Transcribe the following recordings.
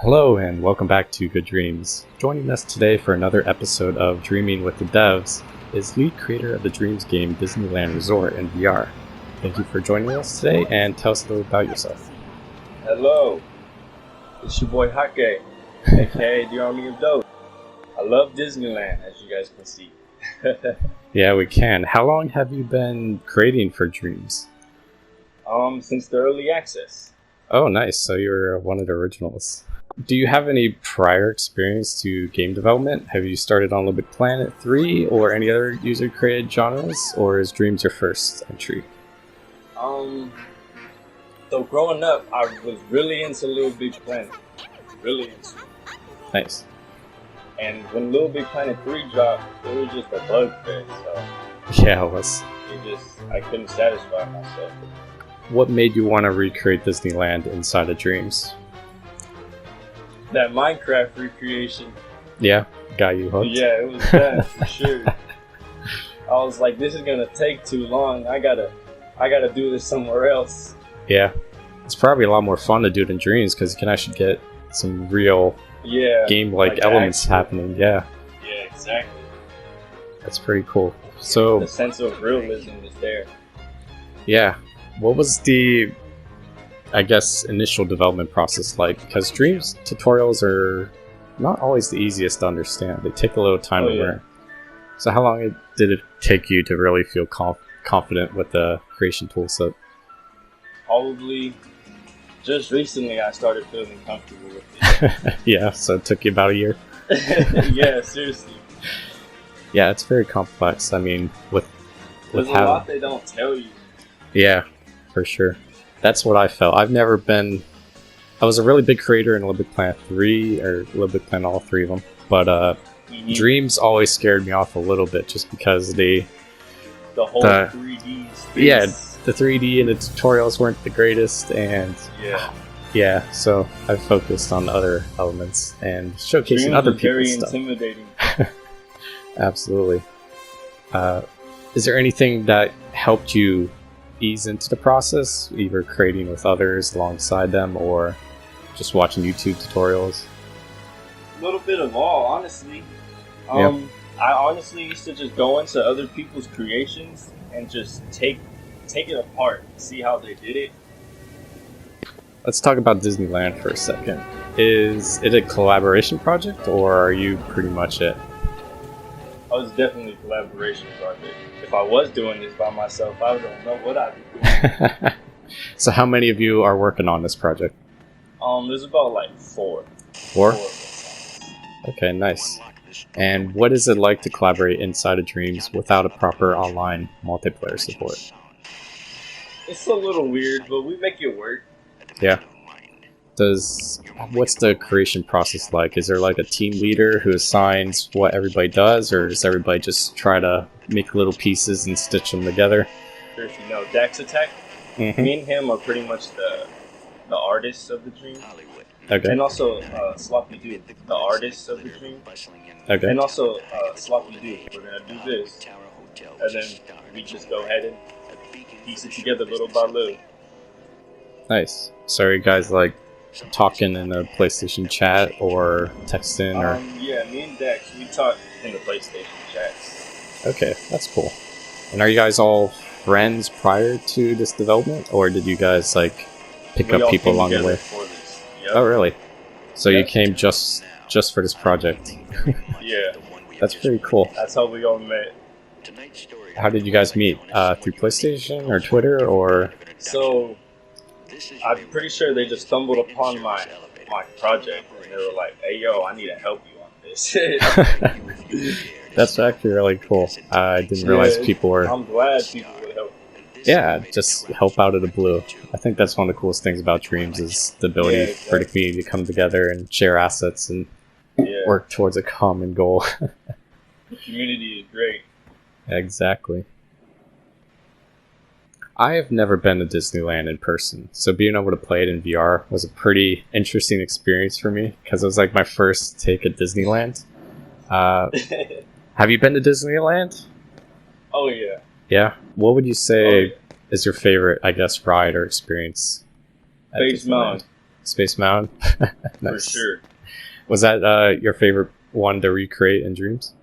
Hello and welcome back to Good Dreams. Joining us today for another episode of Dreaming with the Devs is lead creator of the Dreams game Disneyland Resort in VR. Thank you for joining us today and tell us a little about yourself. Hello, it's your boy Hake, aka the Army of Dope. I love Disneyland, as you guys can see. Yeah, we can. How long have you been creating for Dreams? Since the early access. Oh, nice. So you're one of the originals. Do you have any prior experience to game development? Have you started on Little Big Planet 3 or any other user-created genres, or is Dreams your first entry? So growing up, I was really into Little Big Planet. Really into it. Nice. And when Little Big Planet 3 dropped, it was just a bugfest, so Yeah, it was. I couldn't satisfy myself. What made you want to recreate Disneyland inside of Dreams? That Minecraft recreation. Yeah, got you hooked. Yeah, it was that for sure. I was like, this is gonna take too long. I gotta do this somewhere else. Yeah, it's probably a lot more fun to do it in Dreams because you can actually get some real game-like elements happening. Yeah, exactly. That's pretty cool. So the sense of realism is there. Yeah, what was the, I guess, initial development process like? Because Dreams tutorials are not always the easiest to understand. They take a little time to learn. So how long did it take you to really feel confident with the creation toolset? Probably just recently I started feeling comfortable with it. Yeah, so it took you about a year? Yeah, seriously. Yeah, it's very complex. I mean, There's a lot they don't tell you. Yeah, for sure. That's what I felt. I was a really big creator in Little Big Planet 3, or Little Big Planet, all three of them. But Dreams always scared me off a little bit just because the whole 3D space. Yeah, the 3D and the tutorials weren't the greatest, and yeah, so I focused on other elements and showcasing other people's stuff. Very intimidating. Absolutely. Is there anything that helped you ease into the process, either creating with others alongside them or just watching YouTube tutorials? A little bit of all, honestly. I honestly used to just go into other people's creations and just take it apart, see how they did it. Let's talk about Disneyland for a second. Is it a collaboration project, or are you pretty much it? Oh, it's definitely a collaboration project. If I was doing this by myself, I don't know what I'd be doing. So how many of you are working on this project? There's about like four. Four? Okay, nice. And what is it like to collaborate inside of Dreams without a proper online multiplayer support? It's a little weird, but we make it work. Yeah. What's the creation process like? Is there like a team leader who assigns what everybody does, or does everybody just try to make little pieces and stitch them together? If you know Dax Attack, me and him are pretty much the artists of the dream. Okay. And also Sloppy Doo, the artists of the dream. Okay. And also Sloppy Doo, we're gonna do this, and then we just go ahead and piece it together little by little. Nice. So are you guys like talking in a PlayStation chat or texting or? Yeah, me and Dax, we talk in the PlayStation chats. Okay, that's cool. And are you guys all friends prior to this development, or did you guys like pick up people along the way? Yep. Oh, really? So you came just for this project? Yeah. That's pretty cool. That's how we all met. How did you guys meet? Through PlayStation or Twitter or? So I'm pretty sure they just stumbled upon my project and they were like, "Hey, yo, I need to help you on this." That's actually really cool. I didn't realize people were. I'm glad people would help. Yeah, just help out of the blue. I think that's one of the coolest things about Dreams is the ability for the community to come together and share assets and work towards a common goal. The community is great. Exactly. I have never been to Disneyland in person, so being able to play it in VR was a pretty interesting experience for me because it was like my first take at Disneyland. Have you been to Disneyland? Oh, yeah. Yeah? What would you say is your favorite, I guess, ride or experience? Space Mountain. Space Mountain. Nice. For sure. Was that your favorite one to recreate in Dreams?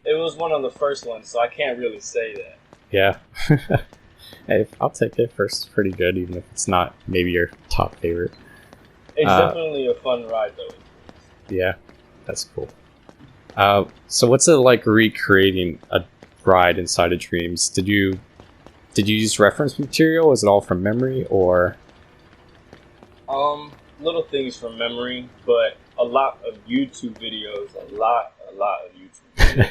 It was one of the first ones, so I can't really say that. Yeah. Hey, I'll take it. First, pretty good, even if it's not maybe your top favorite. It's definitely a fun ride, though. Yeah, that's cool. So what's it like recreating a ride inside of Dreams? Did you use reference material? Is it all from memory, or? Little things from memory, but a lot of YouTube videos. A lot of YouTube videos.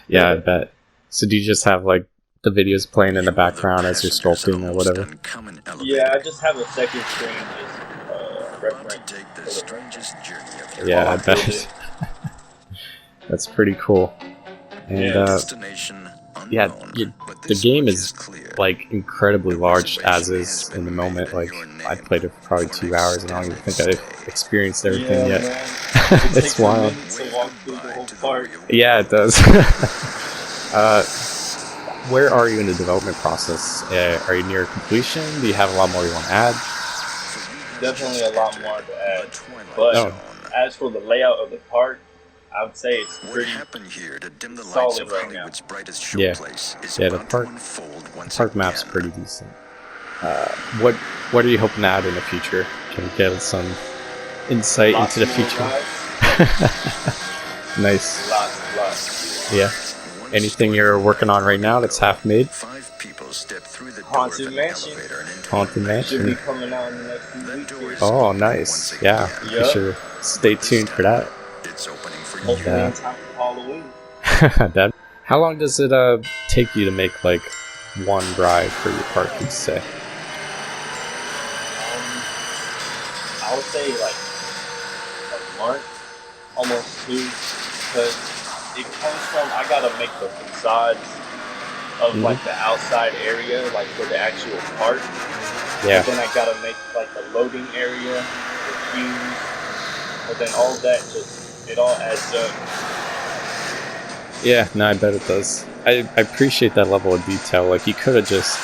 Yeah, I bet. So do you just have like the videos playing in the background as you're sculpting or whatever? Yeah, I just have a second screen just reference. Yeah, I bet. That's pretty cool. And yeah, the game is like incredibly large as is in the moment. Like I played it for probably 2 hours and I don't even think I've experienced everything yet. It's wild. Yeah, it does. Where are you in the development process? Are you near completion? Do you have a lot more you want to add? Definitely a lot more to add. But as for the layout of the park, I would say it's pretty solid right now. Yeah, the park map's pretty decent. What are you hoping to add in the future? Can we get some insight into the future? Nice. Lots. Yeah. Anything you're working on right now that's half made? Haunted Mansion. Haunted Mansion. Should be coming out in the next few weeks. Oh, nice. Yeah. You should stay tuned for that. Hopefully in time for Halloween. How long does it take you to make like one ride for your park, you'd say? I would say like a month, almost 2, because it comes from, I gotta make the facades of like the outside area, like for the actual park. Yeah. And then I gotta make like the loading area, the queues, but then all that it all adds up. Yeah, no, I bet it does. I appreciate that level of detail. Like you could have just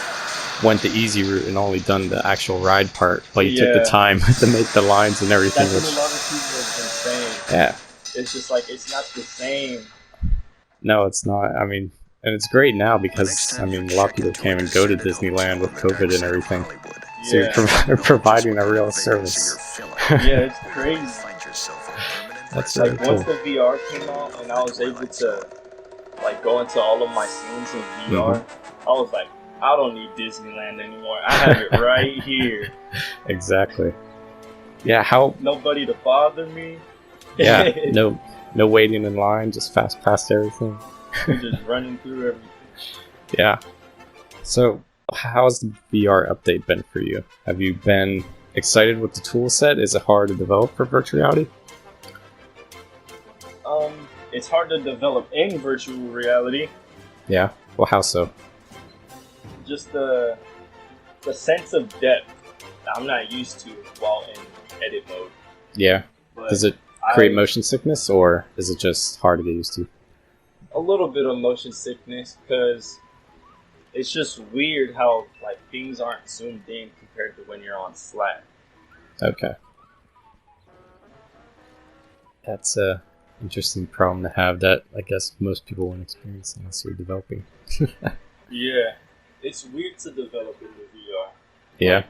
went the easy route and only done the actual ride part, but you took the time to make the lines and everything. That's what a lot of people have been saying. Yeah. It's just like, it's not the same. No, it's not. I mean, and it's great now because, I mean, a lot of people can't even go to Disneyland with COVID and everything. So you're providing a real service. Yeah, it's crazy. That's like really cool. Once the VR came out and I was able to like go into all of my scenes in VR, I was like, I don't need Disneyland anymore. I have it right here. Exactly. Yeah, how... Nobody to bother me. Yeah, no waiting in line, just fast past everything. Just running through everything. Yeah. So, how's the VR update been for you? Have you been excited with the tool set? Is it hard to develop for virtual reality? It's hard to develop in virtual reality. Yeah? Well, how so? Just the sense of depth I'm not used to while in edit mode. Yeah. But does it create motion sickness, or is it just hard to get used to? A little bit of motion sickness, because it's just weird how like things aren't zoomed in compared to when you're on flat. Okay. That's a interesting problem to have that I guess most people won't experience unless you're developing. Yeah. It's weird to develop in the VR. Yeah.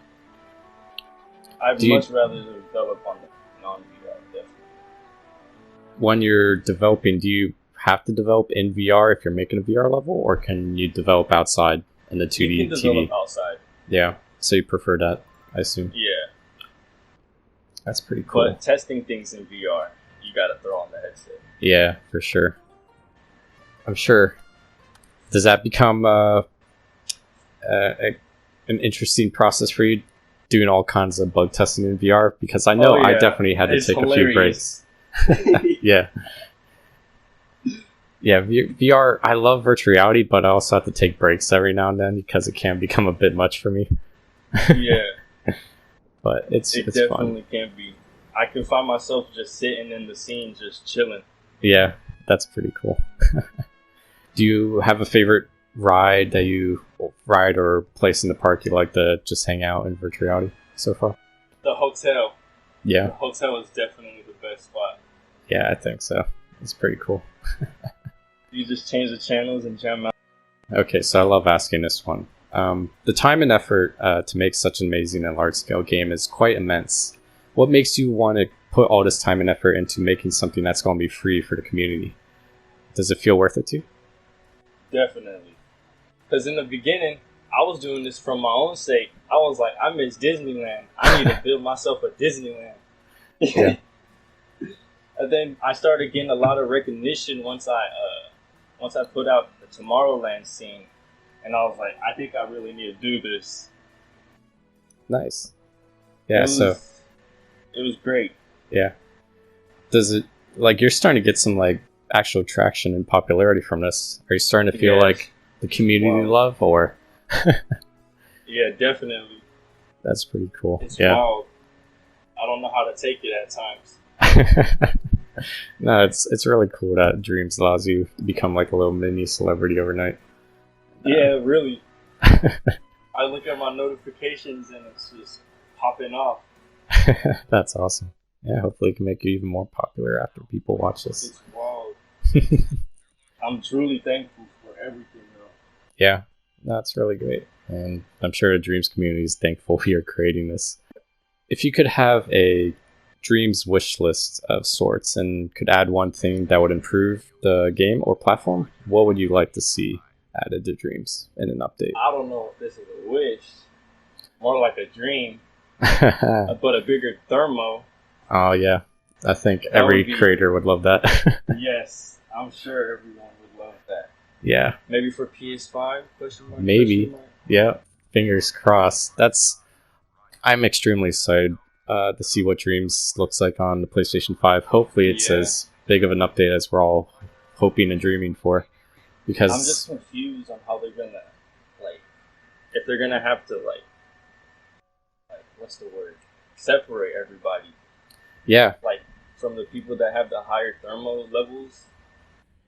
I'd much rather develop on the non-VR, definitely. When you're developing, do you have to develop in VR if you're making a VR level, or can you develop outside in the 2D you can develop outside. Yeah. So you prefer that, I assume? Yeah. That's pretty cool. But testing things in VR, you gotta throw on the headset. Yeah, for sure. I'm sure. Does that become an interesting process for you, doing all kinds of bug testing in VR? Because I know I definitely had to take a few breaks. Yeah. Yeah, VR, I love virtual reality, but I also have to take breaks every now and then because it can become a bit much for me. Yeah. But it's definitely fun. Can be. I can find myself just sitting in the scene, just chilling. Yeah, that's pretty cool. Do you have a favorite ride that you ride or place in the park you like to just hang out in virtual reality so far? The hotel. Yeah. The hotel is definitely the best spot. Yeah, I think so. It's pretty cool. You just change the channels and jam out. Okay, so I love asking this one. The time and effort to make such an amazing and large-scale game is quite immense. What makes you want to put all this time and effort into making something that's going to be free for the community? Does it feel worth it to you? Definitely. Because in the beginning, I was doing this from my own sake. I was like, I miss Disneyland. I need to build myself a Disneyland. Yeah. And then I started getting a lot of recognition once I put out the Tomorrowland scene. And I was like, I think I really need to do this. Nice. Yeah, it was great. Yeah. Does it, like, you're starting to get some, like, actual traction and popularity from this? Are you starting to feel like the community love, or? Yeah, definitely. That's pretty cool. It's wild. I don't know how to take it at times. No, it's really cool that Dreams allows you to become like a little mini celebrity overnight. Yeah, really. I look at my notifications and it's just popping off. That's awesome. Yeah, hopefully it can make you even more popular after people watch this. It's wild. I'm truly thankful for everything, though. Yeah, that's really great. And I'm sure the Dreams community is thankful you're creating this. If you could have a Dreams wish list of sorts and could add one thing that would improve the game or platform, what would you like to see added to Dreams in an update? I don't know if this is a wish. More like a dream. But a bigger thermo. Oh, yeah. I think every creator would love that. Yes, I'm sure everyone would love that. Yeah. Maybe for PS5? Question mark, maybe. question mark? Yeah. Fingers crossed. I'm extremely excited to see what Dreams looks like on the PlayStation 5. Hopefully it's as big of an update as we're all hoping and dreaming for. Because I'm just confused on how they're gonna, like, if they're gonna have to, like what's the word? Separate everybody. Yeah. Like, from the people that have the higher thermal levels.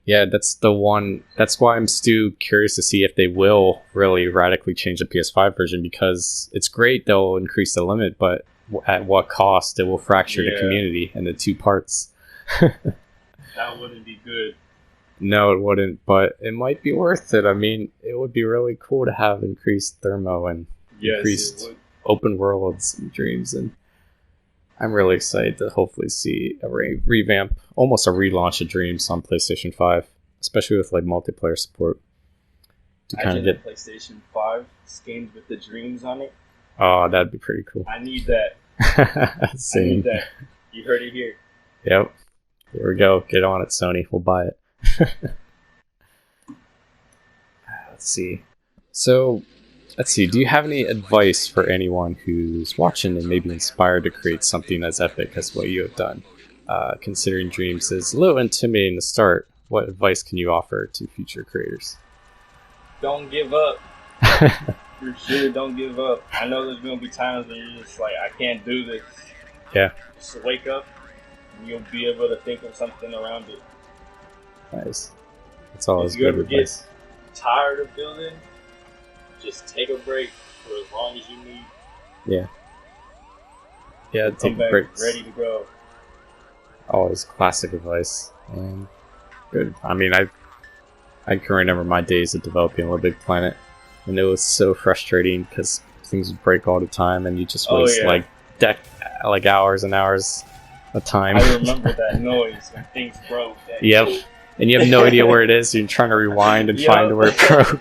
Yeah, that's the one. That's why I'm still curious to see if they will really radically change the PS5 version, because it's great they'll increase the limit, but at what cost? It will fracture the community into two parts. That wouldn't be good. No, it wouldn't, but it might be worth it. I mean, it would be really cool to have increased thermo and increased open worlds and Dreams, and I'm really excited to hopefully see a revamp, almost a relaunch of Dreams on PlayStation 5, especially with like multiplayer support. To kind of get PlayStation 5 skins with the Dreams on it. Oh, that'd be pretty cool. I need that. Same. I need that. You heard it here. Yep. Here we go. Get on it, Sony. We'll buy it. Let's see. So, do you have any advice for anyone who's watching and maybe inspired to create something as epic as what you have done? Considering Dreams is a little intimidating to start, what advice can you offer to future creators? Don't give up. For sure, don't give up. I know there's going to be times when you're just like, I can't do this. Yeah. Just wake up and you'll be able to think of something around it. Nice. That's always good advice. If you ever get tired of building, just take a break for as long as you need. Yeah. Yeah, take back breaks. Ready to go. Always classic advice. And good. I mean, I can remember my days of developing Little Big Planet, and it was so frustrating because things would break all the time, and you just waste like hours and hours of time. I remember that noise when things broke. Yep. And you have no idea where it is. You're trying to rewind and find where it broke.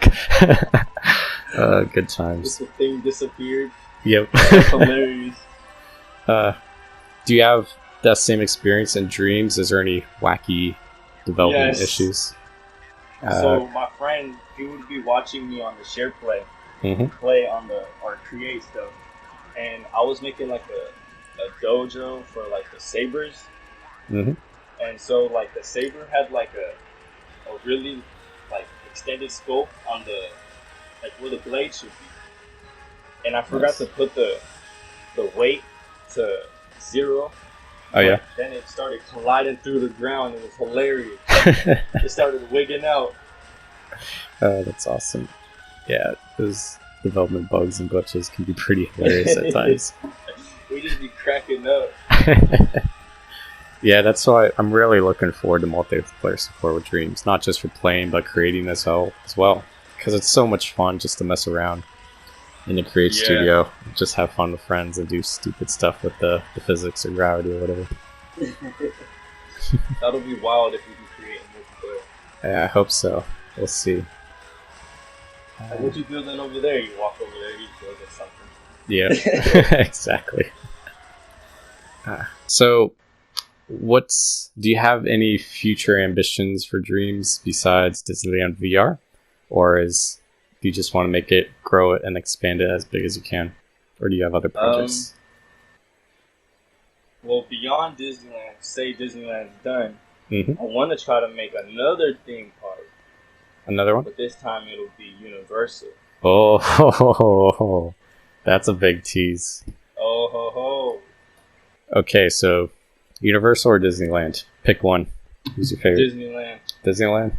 Good times. Just the thing disappeared. Yep. Hilarious. Do you have that same experience in Dreams? Is there any wacky development issues? So my friend, he would be watching me on the share play, play on or create stuff, and I was making like a dojo for like the sabers, and so like the saber had like a really like extended scope on the like where the blade should be, and I forgot to put the weight to 0. Oh yeah. Then it started colliding through the ground. It was hilarious. It started wigging out. That's awesome. Yeah, those development bugs and glitches can be pretty hilarious at times. We just be cracking up. Yeah, that's why I'm really looking forward to multiplayer support with Dreams. Not just for playing, but creating as well. Because it's so much fun just to mess around in the Create Studio. Just have fun with friends and do stupid stuff with the physics or gravity or whatever. That'll be wild if we can create a multiplayer. Yeah, I hope so. We'll see. What you building over there? You walk over there, you build something. Yeah, exactly. So, do you have any future ambitions for Dreams besides Disneyland VR? Or do you just want to grow it and expand it as big as you can? Or do you have other projects? Well, beyond Disneyland, say Disneyland's done, I want to try to make another theme park. Another one? But this time it'll be Universal. Oh, that's a big tease. Oh, ho, ho. Okay, so Universal or Disneyland? Pick one. Who's your favorite? Disneyland. Disneyland?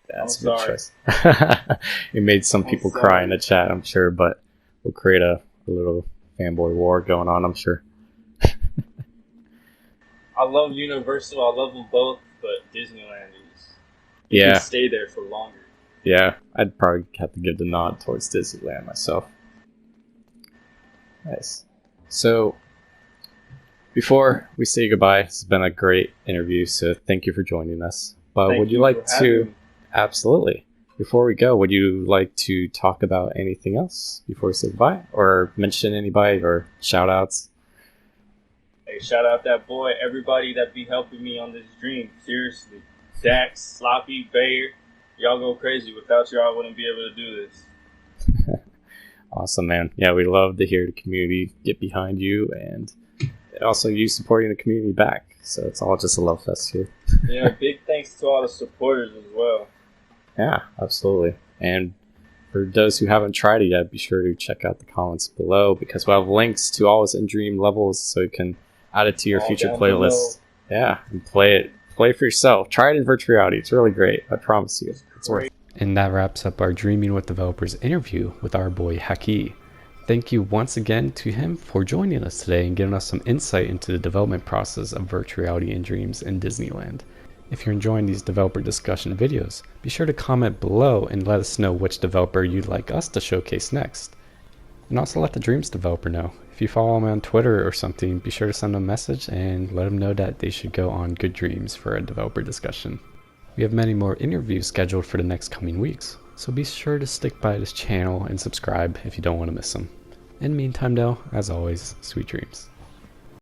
That's I'm a good sorry. choice. It made some people cry in the chat, I'm sure, but we'll create a little fanboy war going on, I'm sure. I love Universal. I love them both, but Disneyland is. You can stay there for longer. Yeah, I'd probably have to give the nod towards Disneyland myself. Nice. So, before we say goodbye, it's been a great interview, so thank you for joining us. But would you like to... Absolutely. Before we go, would you like to talk about anything else before we say goodbye? Or mention anybody or shout-outs? Hey, shout out that boy, everybody that be helping me on this dream. Seriously. Dax, Sloppy, Bayer, y'all go crazy. Without y'all, I wouldn't be able to do this. Awesome, man. Yeah, we love to hear the community get behind you, and also you supporting the community back. So it's all just a love fest here. Yeah, big thanks to all the supporters as well. Yeah, absolutely. And for those who haven't tried it yet, be sure to check out the comments below, because we'll have links to all his in-dream levels, so you can add it to your future playlist. Yeah, and play it for yourself. Try it in virtual reality. It's really great. I promise you. It's worth it. And that wraps up our Dreaming with Developers interview with our boy Haki. Thank you once again to him for joining us today and giving us some insight into the development process of virtual reality in Dreams in Disneyland. If you're enjoying these developer discussion videos, be sure to comment below and let us know which developer you'd like us to showcase next. And also let the Dreams developer know. If you follow him on Twitter or something, be sure to send them a message and let them know that they should go on Good Dreams for a developer discussion. We have many more interviews scheduled for the next coming weeks, so be sure to stick by this channel and subscribe if you don't want to miss them. In the meantime though, as always, sweet dreams.